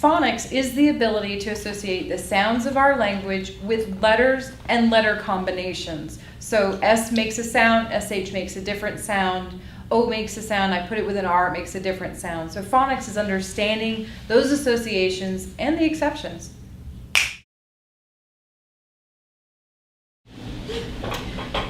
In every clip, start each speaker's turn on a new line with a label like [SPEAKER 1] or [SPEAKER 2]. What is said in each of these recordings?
[SPEAKER 1] Phonics is the ability to associate the sounds of our language with letters and letter combinations. So S makes a sound, SH makes a different sound, O makes a sound, I put it with an R, it makes a different sound. So phonics is understanding those associations and the exceptions.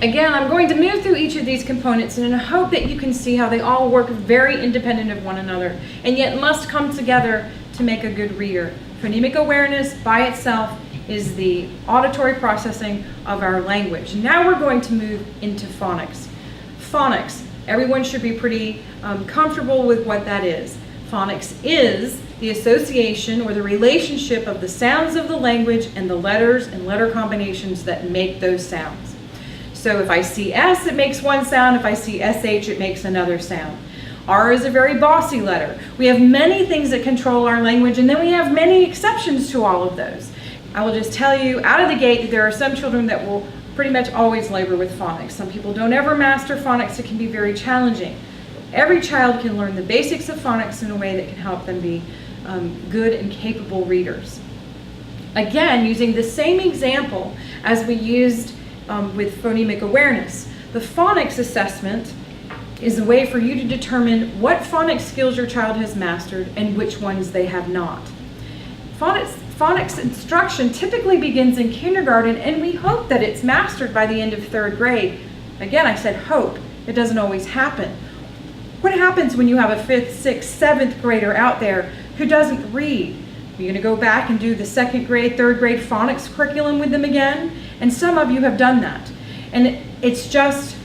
[SPEAKER 1] Again, I'm going to move through each of these components in a hope that you can see how they all work very independent of one another and yet must come together to make a good reader. Phonemic awareness by itself is the auditory processing of our language. Now we're going to move into phonics. Phonics, everyone should be pretty comfortable with what that is. Phonics is the association or the relationship of the sounds of the language and the letters and letter combinations that make those sounds. So if I see S, it makes one sound. If I see SH, it makes another sound. R is a very bossy letter. We have many things that control our language, and then we have many exceptions to all of those. I will just tell you out of the gate that there are some children that will pretty much always labor with phonics. Some people don't ever master phonics. It can be very challenging. Every child can learn the basics of phonics in a way that can help them be good and capable readers. Again, using the same example as we used with phonemic awareness, the phonics assessment is a way for you to determine what phonics skills your child has mastered and which ones they have not. Phonics instruction typically begins in kindergarten, and we hope that it's mastered by the end of 3rd grade. Again, I said hope. It doesn't always happen. What happens when you have a 5th, 6th, 7th grader out there who doesn't read? You're going to go back and do the 2nd grade, 3rd grade phonics curriculum with them again? And some of you have done that. And it's just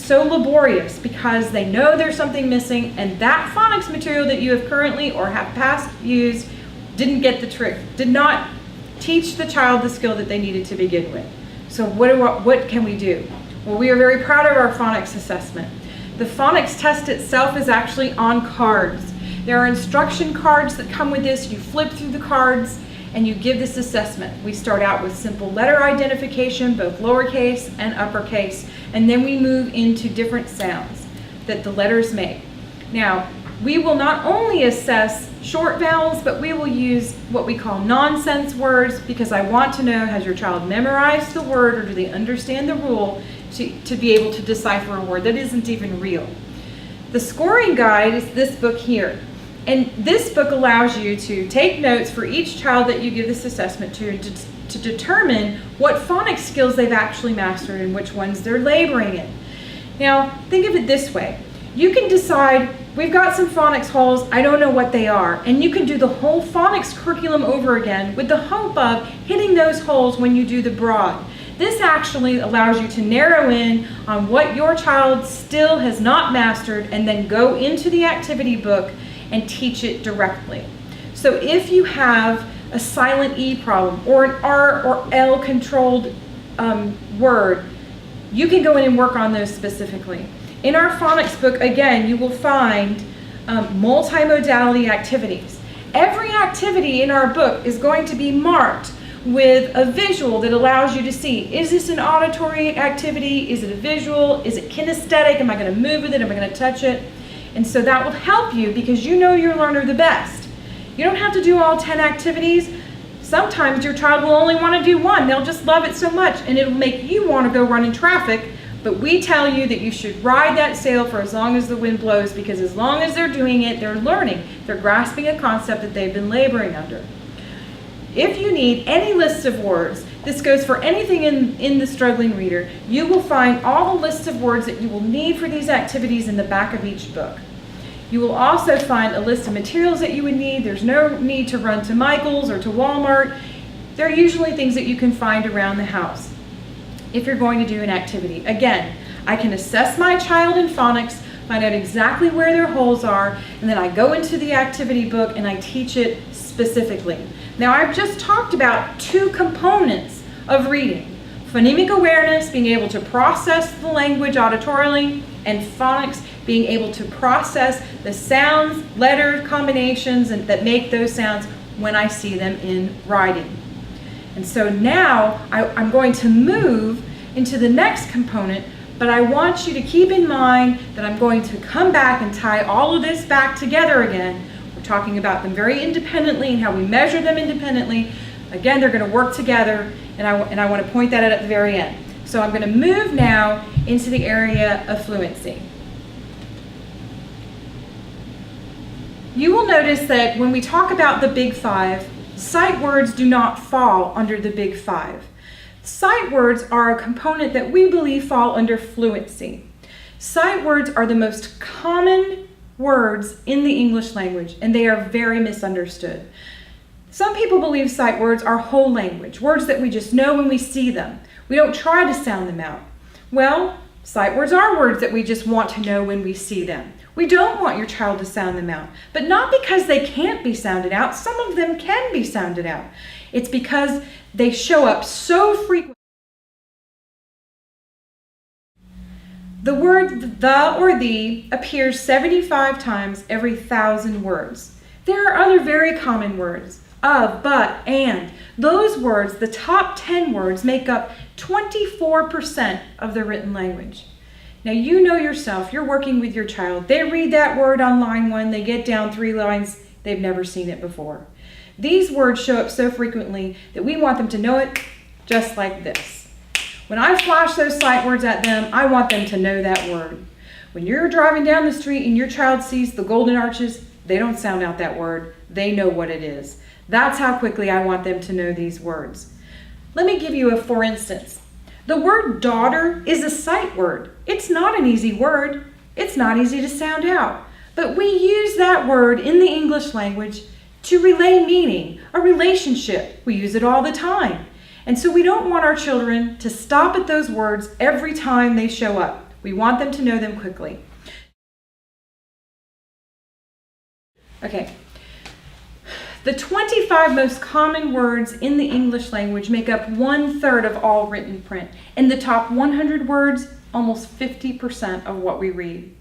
[SPEAKER 1] so laborious because they know there's something missing, and that phonics material that you have currently or have past used didn't get the trick, did not teach the child the skill that they needed to begin with. So what can we do? Well, we are very proud of our phonics assessment. The phonics test itself is actually on cards. There are instruction cards that come with this. You flip through the cards and you give this assessment. We start out with simple letter identification, both lowercase and uppercase, and then we move into different sounds that the letters make. Now, we will not only assess short vowels, but we will use what we call nonsense words, because I want to know, has your child memorized the word or do they understand the rule to be able to decipher a word that isn't even real. The scoring guide is this book here. And this book allows you to take notes for each child that you give this assessment to determine what phonics skills they've actually mastered and which ones they're laboring in. Now, think of it this way. You can decide, we've got some phonics holes, I don't know what they are, and you can do the whole phonics curriculum over again with the hope of hitting those holes when you do the broad. This actually allows you to narrow in on what your child still has not mastered and then go into the activity book and teach it directly. So if you have a silent E problem or an R or L controlled word, you can go in and work on those specifically. In our phonics book, again, you will find multi-modality activities. Every activity in our book is going to be marked with a visual that allows you to see, is this an auditory activity? Is it a visual? Is it kinesthetic? Am I going to move with it? Am I going to touch it? And so that will help you because you know your learner the best. You don't have to do all 10 activities. Sometimes your child will only want to do one. They'll just love it so much and it'll make you want to go run in traffic. But we tell you that you should ride that sail for as long as the wind blows, because as long as they're doing it, they're learning. They're grasping a concept that they've been laboring under. If you need any list of words, this goes for anything in the struggling reader, you will find all the lists of words that you will need for these activities in the back of each book. You will also find a list of materials that you would need. There's no need to run to Michael's or to Walmart. They're usually things that you can find around the house if you're going to do an activity. Again, I can assess my child in phonics, find out exactly where their holes are, and then I go into the activity book and I teach it specifically. Now, I've just talked about 2 components of reading. Phonemic awareness, being able to process the language auditorily, and phonics, being able to process the sounds, letter combinations that make those sounds when I see them in writing. And so now I'm going to move into the next component, but I want you to keep in mind that I'm going to come back and tie all of this back together again. We're talking about them very independently and how we measure them independently. Again, they're going to work together, and I want to point that out at the very end. So I'm going to move now into the area of fluency. You will notice that when we talk about the big five, sight words do not fall under the big five. Sight words are a component that we believe fall under fluency. Sight words are the most common words in the English language, and they are very misunderstood. Some people believe sight words are whole language, words that we just know when we see them. We don't try to sound them out. Well, sight words are words that we just want to know when we see them. We don't want your child to sound them out, but not because they can't be sounded out. Some of them can be sounded out. It's because they show up so frequently. The word the or the appears 75 times every 1,000 words. There are other very common words, of, but, and. Those words, the top 10 words, make up 24% of the written language. Now you know yourself, you're working with your child. They read that word on line 1, they get down 3 lines, they've never seen it before. These words show up so frequently that we want them to know it just like this. When I flash those sight words at them, I want them to know that word. When you're driving down the street and your child sees the golden arches, they don't sound out that word. They know what it is. That's how quickly I want them to know these words. Let me give you a for instance. The word daughter is a sight word. It's not an easy word. It's not easy to sound out. But we use that word in the English language to relay meaning, a relationship. We use it all the time. And so we don't want our children to stop at those words every time they show up. We want them to know them quickly. Okay. The 25 most common words in the English language make up 1/3 of all written print. And the top 100 words, almost 50% of what we read.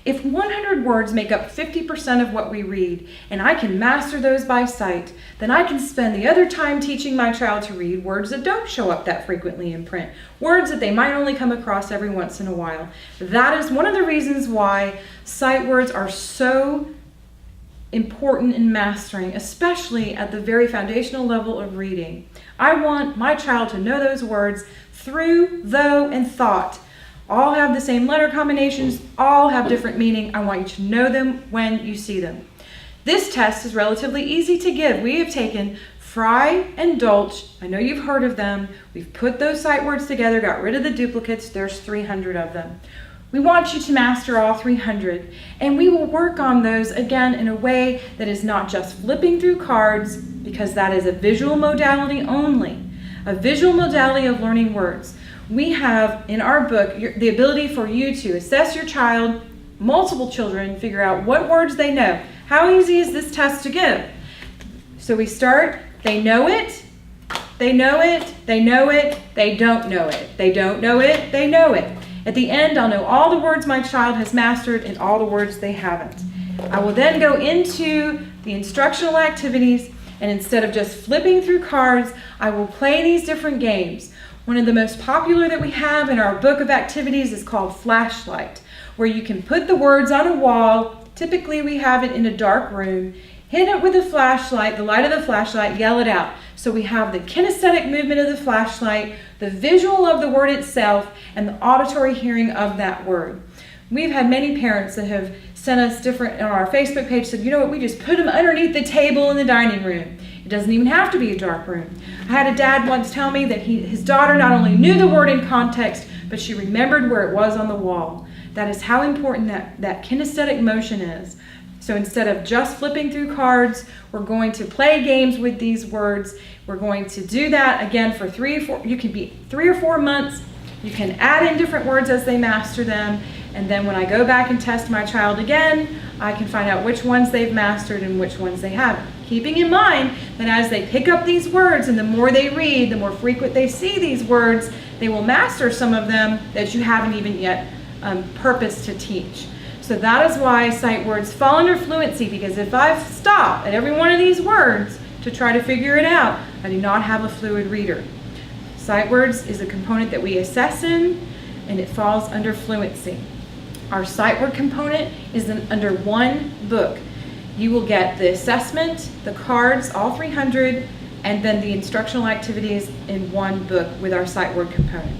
[SPEAKER 1] If 100 words make up 50% of what we read, and I can master those by sight, then I can spend the other time teaching my child to read words that don't show up that frequently in print, words that they might only come across every once in a while. That is one of the reasons why sight words are so important in mastering, especially at the very foundational level of reading. I want my child to know those words through, though, and thought. All have the same letter combinations, all have different meaning. I want you to know them when you see them. This test is relatively easy to give. We have taken Fry and Dolch. I know you've heard of them. We've put those sight words together, got rid of the duplicates. There's 300 of them. We want you to master all 300, and we will work on those again in a way that is not just flipping through cards, because that is a visual modality only, a visual modality of learning words. We have in our book the ability for you to assess your child, multiple children, figure out what words they know. How easy is this test to give? So we start, they know it, they know it, they know it, they don't know it, they don't know it, they know it. At the end, I'll know all the words my child has mastered and all the words they haven't. I will then go into the instructional activities, and instead of just flipping through cards, I will play these different games. One of the most popular that we have in our book of activities is called Flashlight, where you can put the words on a wall. Typically, we have it in a dark room. Hit it with a flashlight, the light of the flashlight, yell it out. So we have the kinesthetic movement of the flashlight, the visual of the word itself, and the auditory hearing of that word. We've had many parents that have sent us different, on our Facebook page, said, you know what, we just put them underneath the table in the dining room. It doesn't even have to be a dark room. I had a dad once tell me that his daughter not only knew the word in context, but she remembered where it was on the wall. That is how important that kinesthetic motion is. So instead of just flipping through cards, we're going to play games with these words. We're going to do that again for 3 or 4, you can be 3 or 4 months. You can add in different words as they master them. And then when I go back and test my child again, I can find out which ones they've mastered and which ones they haven't. Keeping in mind that as they pick up these words and the more they read, the more frequent they see these words, they will master some of them that you haven't even yet purposed to teach. So that is why sight words fall under fluency, because if I stop at every one of these words to try to figure it out, I do not have a fluid reader. Sight words is a component that we assess in, and it falls under fluency. Our sight word component is under one book. you will get the assessment, the cards, all 300, and then the instructional activities in one book with our sight word component.